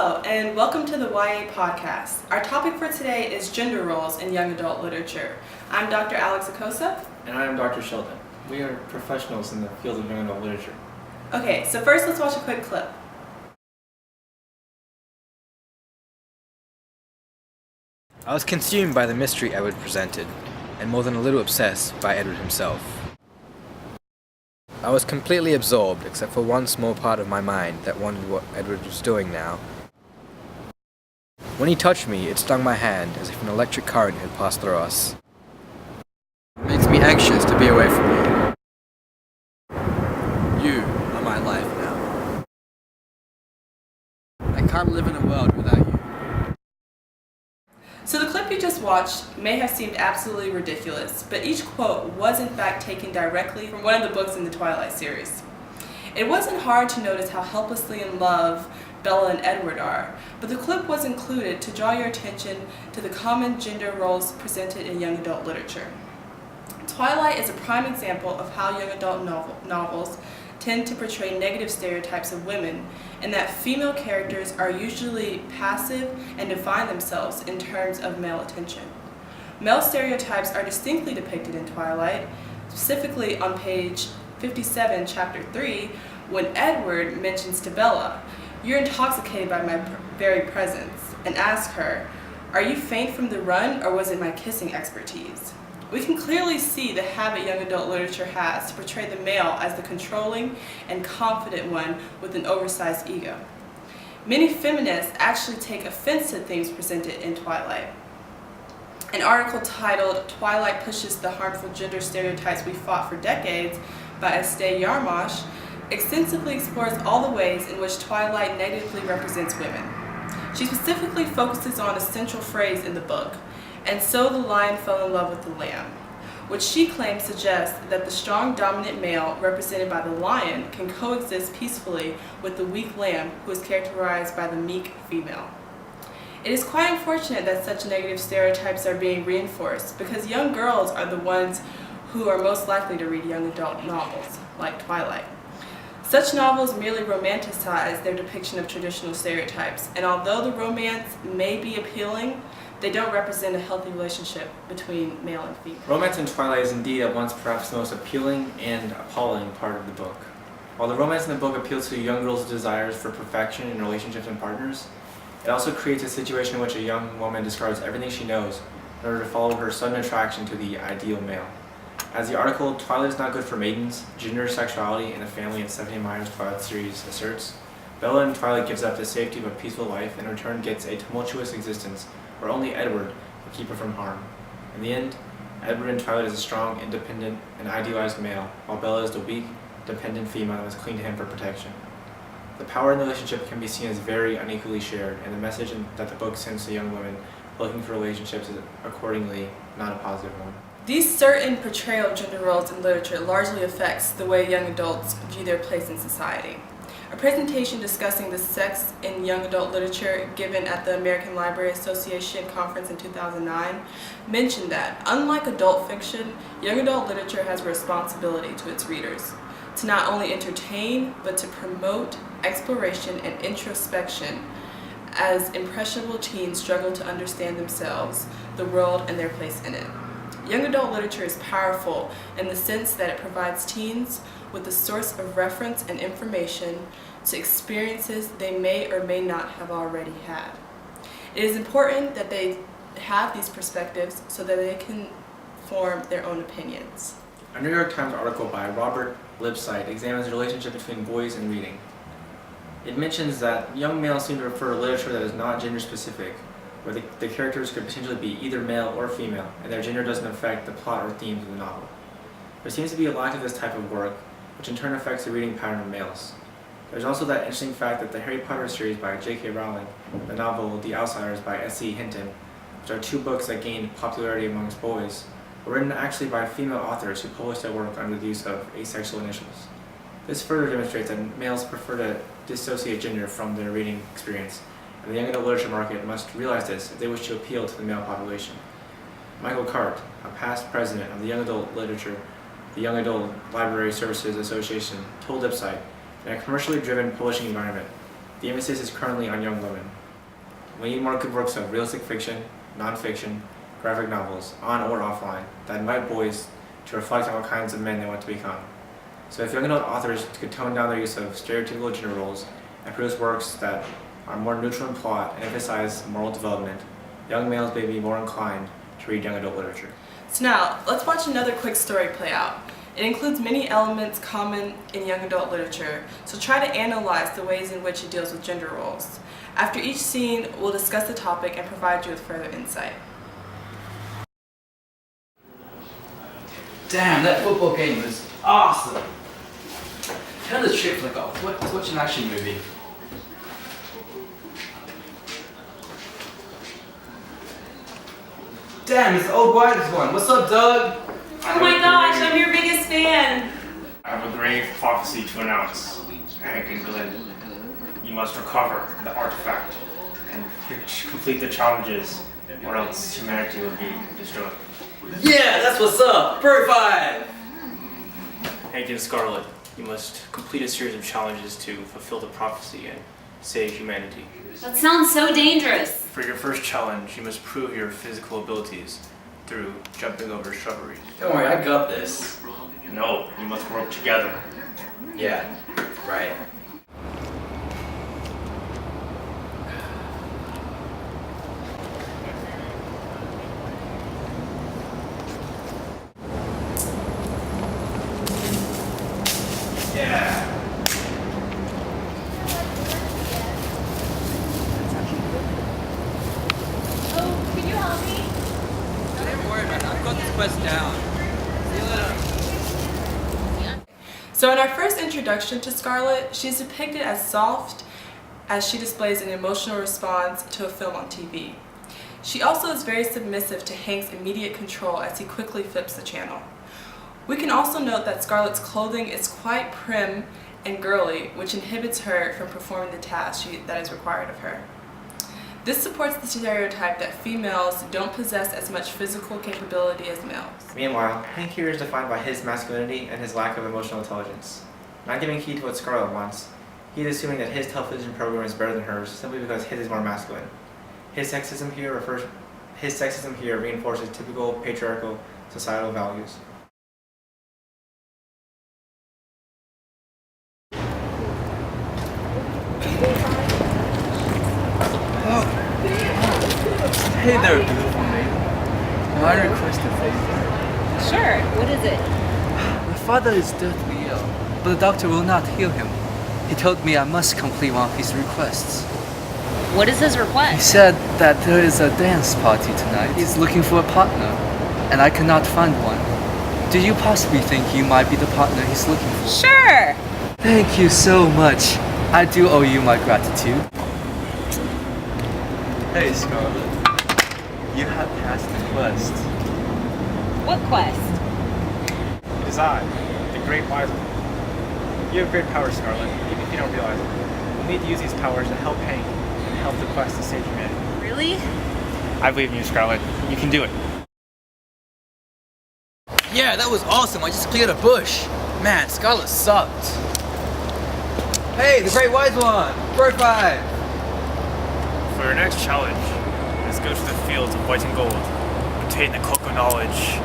Hello, and welcome to the YA Podcast. Our topic for today is gender roles in young adult literature. I'm Dr. Alex Acosta. And I am Dr. Sheldon. We are professionals in the field of young adult literature. Okay, so first let's watch a quick clip. I was consumed by the mystery Edward presented, and more than a little obsessed by Edward himself. I was completely absorbed, except for one small part of my mind that wondered what Edward was doing now. When he touched me, it stung my hand as if an electric current had passed through us. It makes me anxious to be away from you. You are my life now. I can't live in a world without you. So the clip you just watched may have seemed absolutely ridiculous, but each quote was in fact taken directly from one of the books in the Twilight series. It wasn't hard to notice how helplessly in love Bella and Edward are, but the clip was included to draw your attention to the common gender roles presented in young adult literature. Twilight is a prime example of how young adult novels tend to portray negative stereotypes of women, and that female characters are usually passive and define themselves in terms of male attention. Male stereotypes are distinctly depicted in Twilight, specifically on page 57, chapter 3, when Edward mentions to Bella, "You're intoxicated by my very presence," and asks her, "Are you faint from the run, or was it my kissing expertise?" We can clearly see the habit young adult literature has to portray the male as the controlling and confident one with an oversized ego. Many feminists actually take offense to themes presented in Twilight. An article titled "Twilight Pushes the Harmful Gender Stereotypes We Fought for Decades" by Estee Yarmosh extensively explores all the ways in which Twilight negatively represents women. She specifically focuses on a central phrase in the book, "And so the lion fell in love with the lamb," which she claims suggests that the strong dominant male represented by the lion can coexist peacefully with the weak lamb who is characterized by the meek female. It is quite unfortunate that such negative stereotypes are being reinforced, because young girls are the ones who are most likely to read young adult novels, like Twilight. Such novels merely romanticize their depiction of traditional stereotypes, and although the romance may be appealing, they don't represent a healthy relationship between male and female. Romance in Twilight is indeed at once perhaps the most appealing and appalling part of the book. While the romance in the book appeals to young girls' desires for perfection in relationships and partners, it also creates a situation in which a young woman discards everything she knows in order to follow her sudden attraction to the ideal male. As the article "Twilight is Not Good for Maidens, Gender, Sexuality, and the Family in Stephanie Meyer's Twilight series" asserts, Bella in Twilight gives up the safety of a peaceful life and in return gets a tumultuous existence where only Edward can keep her from harm. In the end, Edward in Twilight is a strong, independent, and idealized male, while Bella is the weak, dependent female that must cling to him for protection. The power in the relationship can be seen as very unequally shared, and the message that the book sends to young women looking for relationships is accordingly not a positive one. These certain portrayal of gender roles in literature largely affects the way young adults view their place in society. A presentation discussing the sex in young adult literature given at the American Library Association conference in 2009 mentioned that, unlike adult fiction, young adult literature has a responsibility to its readers to not only entertain, but to promote exploration and introspection as impressionable teens struggle to understand themselves, the world, and their place in it. Young adult literature is powerful in the sense that it provides teens with a source of reference and information to experiences they may or may not have already had. It is important that they have these perspectives so that they can form their own opinions. A New York Times article by Robert Lipsyte examines the relationship between boys and reading. It mentions that young males seem to prefer literature that is not gender specific, where the characters could potentially be either male or female, and their gender doesn't affect the plot or themes of the novel. There seems to be a lack of this type of work, which in turn affects the reading pattern of males. There's also that interesting fact that the Harry Potter series by J.K. Rowling, the novel The Outsiders by S.E. Hinton, which are two books that gained popularity amongst boys, were written actually by female authors who published their work under the use of asexual initials. This further demonstrates that males prefer to dissociate gender from their reading experience, and the young adult literature market must realize this if they wish to appeal to the male population. Michael Cart, a past president of the Young Adult Library Services Association, told Lipsyte, "In a commercially driven publishing environment, The emphasis is currently on young women. We need more good works of realistic fiction, non-fiction, graphic novels, on or offline, that invite boys to reflect on what kinds of men they want to become. So if young adult authors could tone down their use of stereotypical gender roles and produce works that are more neutral in plot and emphasize moral development, young males may be more inclined to read young adult literature. So now, let's watch another quick story play out. It includes many elements common in young adult literature, so try to analyze the ways in which it deals with gender roles. After each scene, we'll discuss the topic and provide you with further insight. Damn, that football game was awesome. Turn the trick flick off. Let's watch an action movie. Damn, it's the old whitest one. What's up, Doug? Oh my gosh, I'm your biggest fan! I have a grave prophecy to announce. Hank and Glenn, you must recover the artifact and complete the challenges, or else humanity will be destroyed. Yeah, that's what's up. Bird 5. Hank and Scarlet, you must complete a series of challenges to fulfill the prophecy and save humanity. That sounds so dangerous. For your first challenge, you must prove your physical abilities through jumping over shrubberies. Don't worry, I got this. No, you must work together. Yeah, right. Oh, can you help me? Don't worry, man. I've got this quest down. See you later. So in our first introduction to Scarlet, she's depicted as soft as she displays an emotional response to a film on TV. She also is very submissive to Hank's immediate control as he quickly flips the channel. We can also note that Scarlet's clothing is quite prim and girly, which inhibits her from performing the task that is required of her. This supports the stereotype that females don't possess as much physical capability as males. Meanwhile, Hank here is defined by his masculinity and his lack of emotional intelligence. Not giving heed to what Scarlet wants, he is assuming that his television program is better than hers simply because his is more masculine. His sexism here reinforces typical patriarchal societal values. Hey there, beautiful maiden. May I request a favor? Sure, what is it? My father is deathly ill, but the doctor will not heal him. He told me I must complete one of his requests. What is his He request? said that there is a dance party tonight. He's looking for a partner, and I cannot find one. Do you possibly think you might be the partner he's looking for? Sure! Thank you so much. I do owe you my gratitude. Hey, Scarlet. You have passed the quest. What quest? It is I, the Great Wise One. You have great powers, Scarlet, even if you don't realize it. You'll need to use these powers to help Hank and help the quest to save humanity. Really? I believe in you, Scarlet. You can do it. Yeah, that was awesome. I just cleared a bush. Man, Scarlet sucked. Hey, the Great Wise One! Bird 5! For your next challenge, let's go to the fields of white and gold, obtain the cloak of knowledge.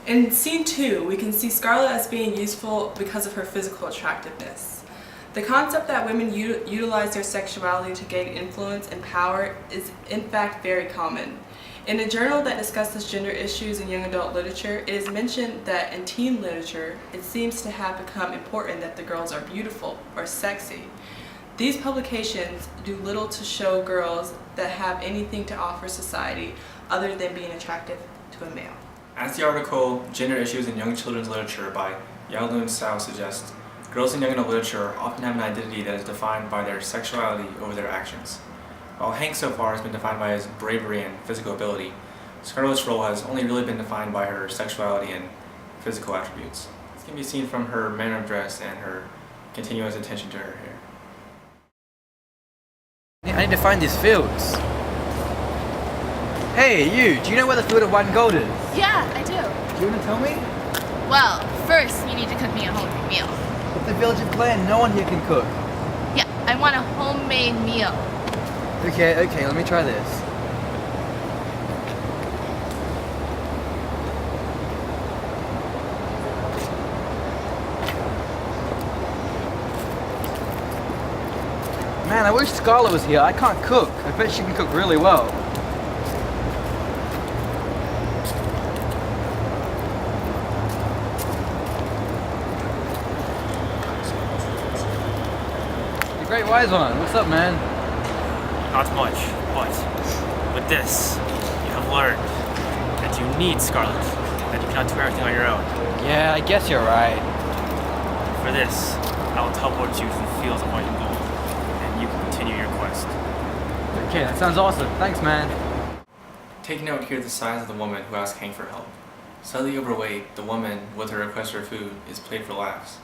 In scene 2, we can see Scarlet as being useful because of her physical attractiveness. The concept that women utilize their sexuality to gain influence and power is in fact very common. In a journal that discusses gender issues in young adult literature, it is mentioned that in teen literature, it seems to have become important that the girls are beautiful or sexy. These publications do little to show girls that have anything to offer society other than being attractive to a male. As the article Gender Issues in Young Children's Literature by Yaolun Sao suggests, girls in young adult literature often have an identity that is defined by their sexuality over their actions. While Hank so far has been defined by his bravery and physical ability, Scarlet's role has only really been defined by her sexuality and physical attributes. This can be seen from her manner of dress and her continuous attention to her hair. I need to find these fields. Hey, you! Do you know where the field of white and gold is? Yeah, I do. Do you want to tell me? Well, first you need to cook me a homemade meal. At the village of Glen, no one here can cook. Yeah, I want a homemade meal. Okay, let me try this. Man, I wish Scarlett was here. I can't cook. I bet she can cook really well. The Great Wise One, what's up, man? Not much, but with this, you have learned that you need Scarlet, that you cannot do everything on your own. Yeah, I guess you're right. For this, I will teleport you to the fields of white and gold, and you can continue your quest. Okay, that sounds awesome. Thanks, man. Take note here the size of the woman who asks Hank for help. Slightly overweight, the woman, with her request for food, is played for laughs.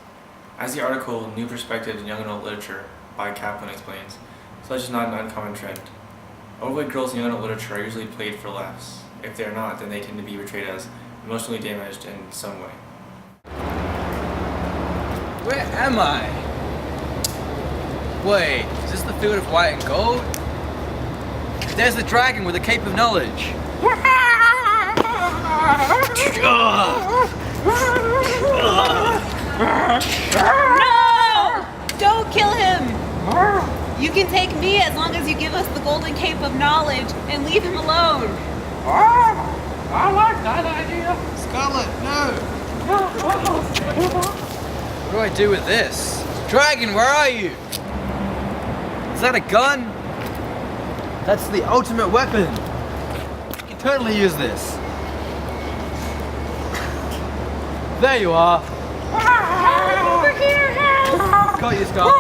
As the article New Perspectives in Young Adult Literature by Kaplan explains, such is not an uncommon trend. Overweight girls in young adult literature are usually played for laughs. If they are not, then they tend to be portrayed as emotionally damaged in some way. Where am I? Wait, is this the field of white and gold? There's the dragon with the cape of knowledge. No! Don't kill him! You can take me as long as you give us the golden cape of knowledge and leave him alone. I like that idea. Scarlet, no. What do I do with this? Dragon, where are you? Is that a gun? That's the ultimate weapon. You can totally use this. There you are. Over here, help! Got you, Scarlet.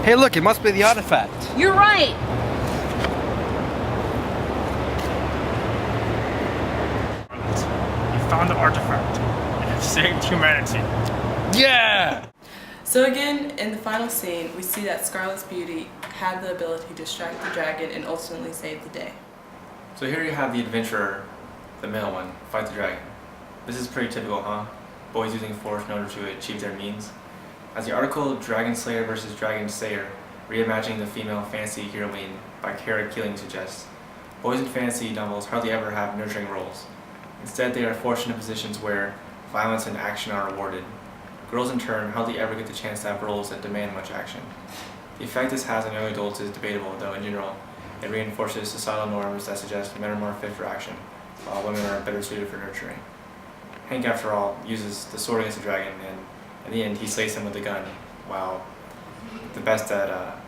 Hey, look, it must be the artifact. You're right. You found the artifact, and have saved humanity. Yeah! So again, in the final scene, we see that Scarlet's beauty had the ability to distract the dragon and ultimately save the day. So here you have the adventurer, the male one, fight the dragon. This is pretty typical, huh? Boys using force in order to achieve their means. As the article Dragon Slayer vs. Dragon Sayer, reimagining the female fantasy heroine by Kara Keeling suggests, boys in fantasy novels hardly ever have nurturing roles. Instead, they are forced into positions where violence and action are rewarded. Girls, in turn, hardly ever get the chance to have roles that demand much action. The effect this has on young adults is debatable, though in general, it reinforces societal norms that suggest men are more fit for action, while women are better suited for nurturing. Hank, after all, uses the sword against the dragon, and in the end, he slays him with the gun, while the best that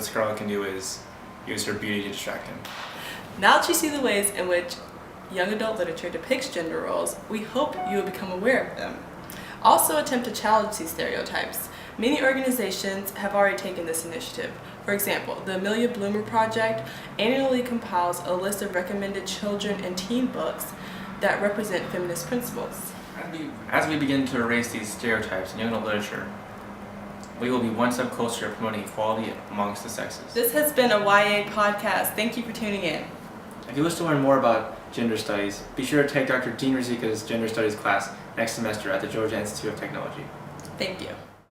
Scarlet can do is use her beauty to distract him. Now that you see the ways in which young adult literature depicts gender roles, we hope you will become aware of them. Also attempt to challenge these stereotypes. Many organizations have already taken this initiative. For example, the Amelia Bloomer Project annually compiles a list of recommended children and teen books that represent feminist principles. As we begin to erase these stereotypes in young adult literature, we will be one step closer to promoting equality amongst the sexes. This has been a YA podcast. Thank you for tuning in. If you wish to learn more about gender studies, be sure to take Dr. Dean Rizika's gender studies class next semester at the Georgia Institute of Technology. Thank you.